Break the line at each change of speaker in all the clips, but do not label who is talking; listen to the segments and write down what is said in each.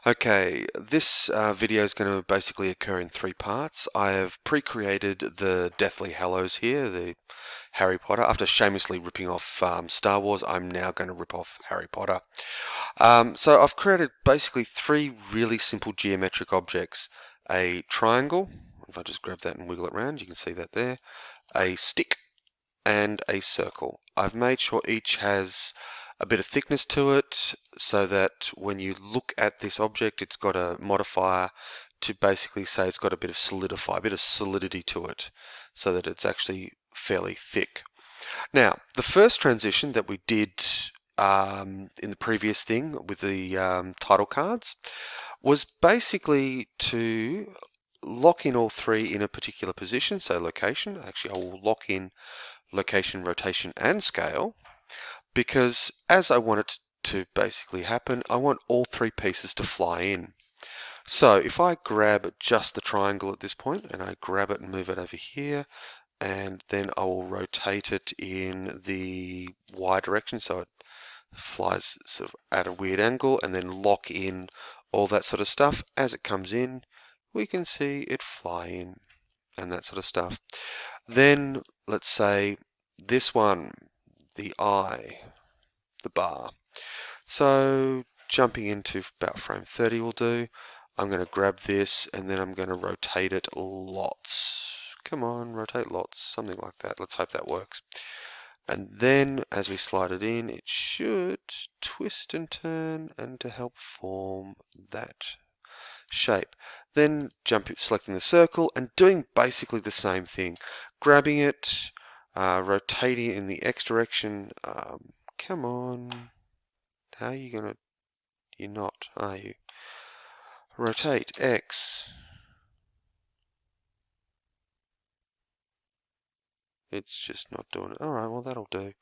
Okay, this video is going to basically occur in three parts. I have pre-created the Deathly Hallows here, the Harry Potter. After shamelessly ripping off Star Wars, I'm now going to rip off Harry Potter. So I've created basically three really simple geometric objects. A triangle, if I just grab that and wiggle it around, you can see that there. A stick, and a circle. I've made sure each has a bit of thickness to it so that when you look at this object, it's got a modifier to basically say it's got a bit of solidify, a bit of solidity to it, so that it's actually fairly thick. Now, the first transition that we did in the previous thing with the title cards was basically to lock in all three in a particular position, so location. Actually, I will lock in location, rotation, and scale, because as I want it to basically happen, I want all three pieces to fly in. So if I grab just the triangle at this point, and I grab it and move it over here, and then I will rotate it in the Y direction, so it flies sort of at a weird angle, and then lock in all that sort of stuff. As it comes in, we can see it fly in, and that sort of stuff. Then let's say this one, the eye, the bar. So jumping into about frame 30 will do. I'm going to grab this and then I'm going to rotate it lots. Come on, rotate lots, something like that. Let's hope that works. And then as we slide it in, it should twist and turn and to help form that shape. Then selecting the circle and doing basically the same thing. Grabbing it, rotating it in the X direction. Come on. How are you going to... You're not, are you? Rotate X. It's just not doing it. Alright, well that'll do.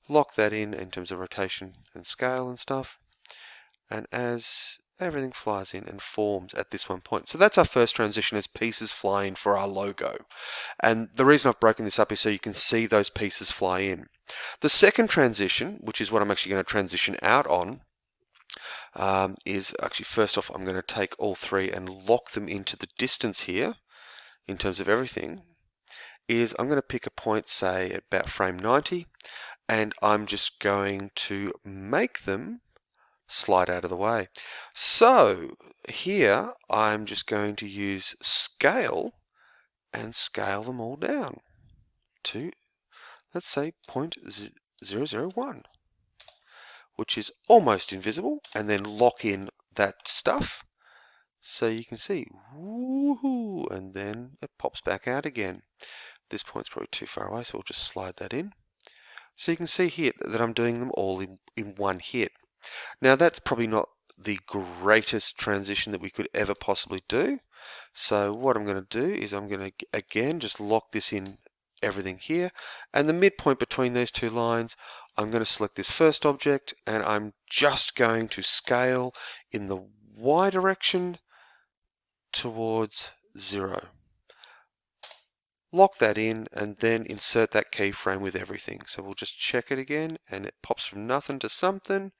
Lock that in terms of rotation and scale and stuff. And as everything flies in and forms at this one point. So that's our first transition as pieces fly in for our logo. And the reason I've broken this up is so you can see those pieces fly in. The second transition, which is what I'm actually going to transition out on, is actually first off I'm going to take all three and lock them into the distance here in terms of everything. Is I'm going to pick a point, say at about frame 90, and I'm just going to make them slide out of the way. So here I'm just going to use scale and scale them all down to, let's say, 0.001, which is almost invisible, and then lock in that stuff so you can see, woohoo, and then it pops back out again. This point's probably too far away, so we'll just slide that in. So you can see here that I'm doing them all in one hit. Now that's probably not the greatest transition that we could ever possibly do. So what I'm going to do is I'm going to again just lock this in everything here, and the midpoint between those two lines, I'm going to select this first object and I'm just going to scale in the Y direction towards 0. Lock that in and then insert that keyframe with everything. So we'll just check it again and it pops from nothing to something.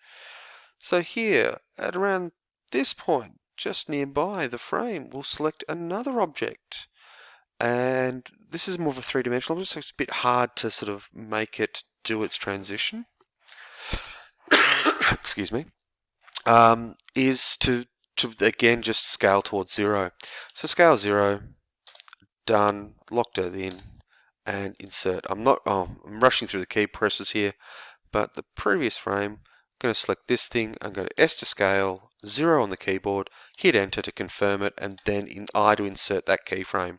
So here at around this point, just nearby the frame, we'll select another object. And this is more of a three-dimensional object, so it's a bit hard to sort of make it do its transition. Excuse me. Is to again just scale towards 0. So scale 0. Done, locked it in, and insert. I'm rushing through the key presses here, but the previous frame, I'm going to select this thing, I'm going to S to scale, 0 on the keyboard, hit enter to confirm it, and then in I to insert that keyframe.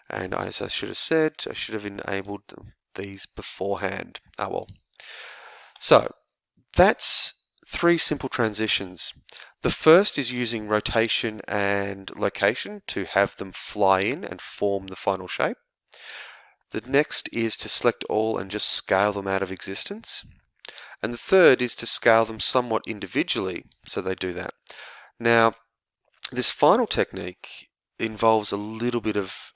And as I should have said, I should have enabled these beforehand. Oh well. So, that's three simple transitions. The first is using rotation and location to have them fly in and form the final shape. The next is to select all and just scale them out of existence. And the third is to scale them somewhat individually so they do that. Now, this final technique involves a little bit of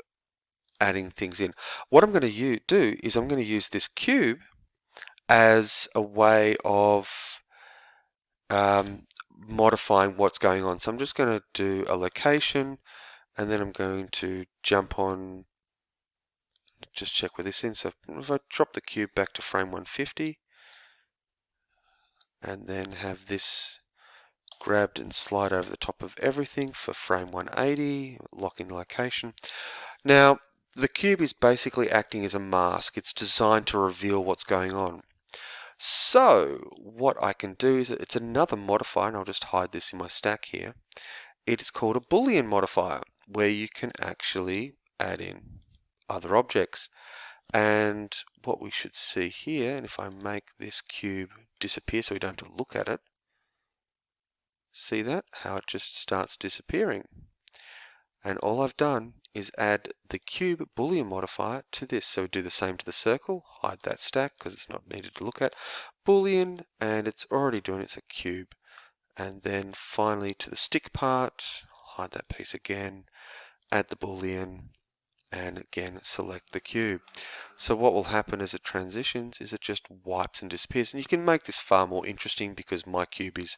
adding things in. What I'm going to do is I'm going to use this cube as a way of modifying what's going on. So I'm just going to do a location, and then I'm going to jump on, just check where this is. So if I drop the cube back to frame 150, and then have this grabbed and slide over the top of everything for frame 180, locking the location. Now, the cube is basically acting as a mask. It's designed to reveal what's going on. So, what I can do is, it's another modifier, and I'll just hide this in my stack here. It is called a Boolean modifier, where you can actually add in other objects. And what we should see here, and if I make this cube disappear so we don't have to look at it, see that? How it just starts disappearing. And all I've done is add the cube Boolean modifier to this. So we do the same to the circle, hide that stack because it's not needed to look at. Boolean, and it's already doing it's a cube. And then finally to the stick part, hide that piece again, add the Boolean, and again select the cube. So what will happen as it transitions is it just wipes and disappears. And you can make this far more interesting because my cube is,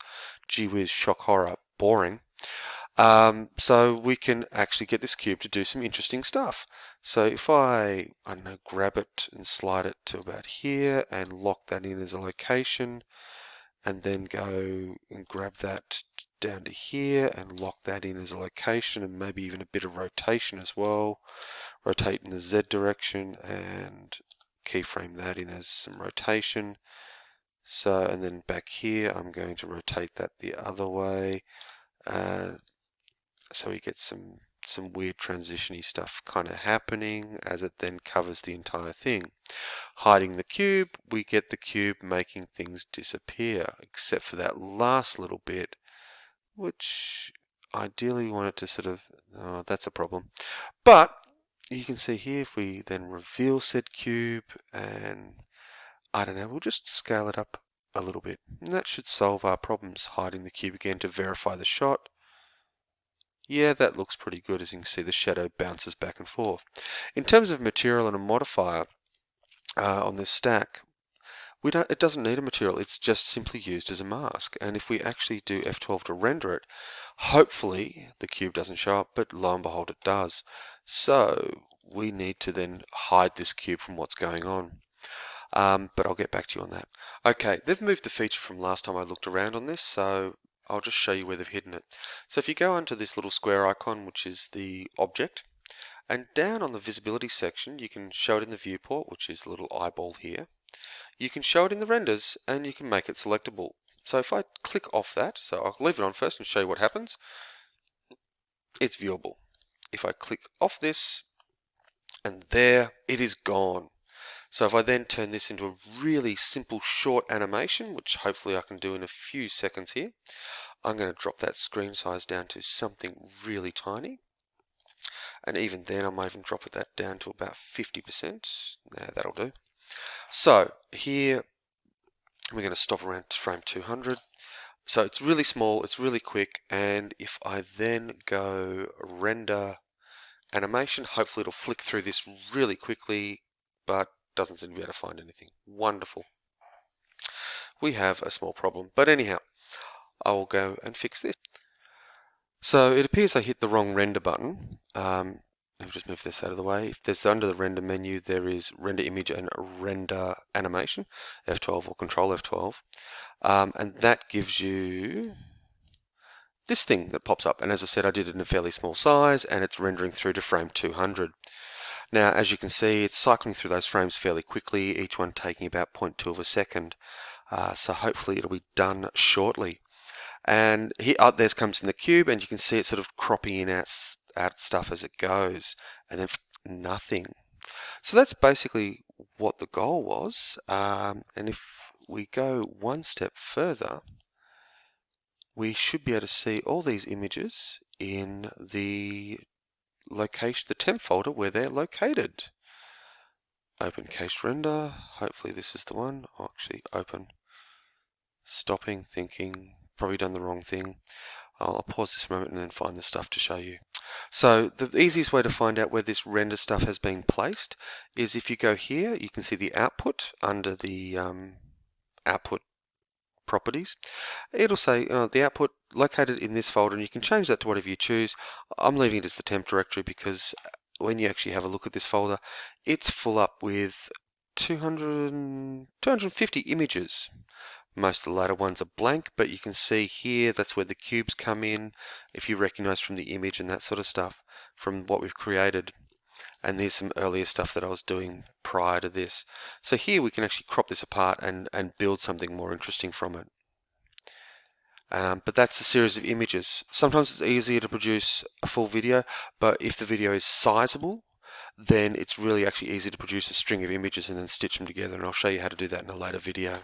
gee whiz, shock horror, boring. So we can actually get this cube to do some interesting stuff. So if I don't know, grab it and slide it to about here and lock that in as a location, and then go and grab that down to here and lock that in as a location, and maybe even a bit of rotation as well. Rotate in the Z direction and keyframe that in as some rotation. So, and then back here I'm going to rotate that the other way. So we get some weird transition-y stuff kind of happening as it then covers the entire thing. Hiding the cube, we get the cube making things disappear, except for that last little bit, which ideally we want it to sort of, that's a problem. But you can see here, if we then reveal said cube, and I don't know, we'll just scale it up a little bit. And that should solve our problems. Hiding the cube again to verify the shot. Yeah, that looks pretty good. As you can see, the shadow bounces back and forth. In terms of material and a modifier on this stack, it doesn't need a material. It's just simply used as a mask. And if we actually do F12 to render it, hopefully the cube doesn't show up, but lo and behold it does. So we need to then hide this cube from what's going on. But I'll get back to you on that. Okay, they've moved the feature from last time I looked around on this, so I'll just show you where they've hidden it. So if you go onto this little square icon, which is the object, and down on the visibility section, you can show it in the viewport, which is a little eyeball here. You can show it in the renders, and you can make it selectable. So if I click off that, so I'll leave it on first and show you what happens. It's viewable. If I click off this, and there, it is gone. So if I then turn this into a really simple short animation, which hopefully I can do in a few seconds here, I'm going to drop that screen size down to something really tiny. And even then I might even drop that down to about 50%. Nah, that'll do. So here we're going to stop around frame 200. So it's really small, it's really quick, and if I then go render animation, hopefully it'll flick through this really quickly, but doesn't seem to be able to find anything. Wonderful. We have a small problem, but anyhow, I will go and fix this. So it appears I hit the wrong render button. I'll just move this out of the way. If there's under the render menu, there is render image and render animation, F12 or Control F12, and that gives you this thing that pops up. And as I said, I did it in a fairly small size, and it's rendering through to frame 200. Now, as you can see, it's cycling through those frames fairly quickly, each one taking about 0.2 of a second. So hopefully it'll be done shortly. And here, there comes in the cube, and you can see it sort of cropping in out stuff as it goes, and then nothing. So that's basically what the goal was. And if we go one step further, we should be able to see all these images in the location, the temp folder where they're located. Open cached render. Hopefully this is the one. I'll actually open. Stopping, thinking, probably done the wrong thing. I'll pause this moment and then find the stuff to show you. So the easiest way to find out where this render stuff has been placed is if you go here, you can see the output under the output properties, it'll say the output located in this folder, and you can change that to whatever you choose. I'm leaving it as the temp directory because when you actually have a look at this folder, it's full up with 250 images. Most of the later ones are blank, but you can see here that's where the cubes come in, if you recognize from the image and that sort of stuff from what we've created. And there's some earlier stuff that I was doing prior to this. So here we can actually crop this apart and build something more interesting from it. But that's a series of images. Sometimes it's easier to produce a full video, but if the video is sizable, then it's really actually easy to produce a string of images and then stitch them together, and I'll show you how to do that in a later video.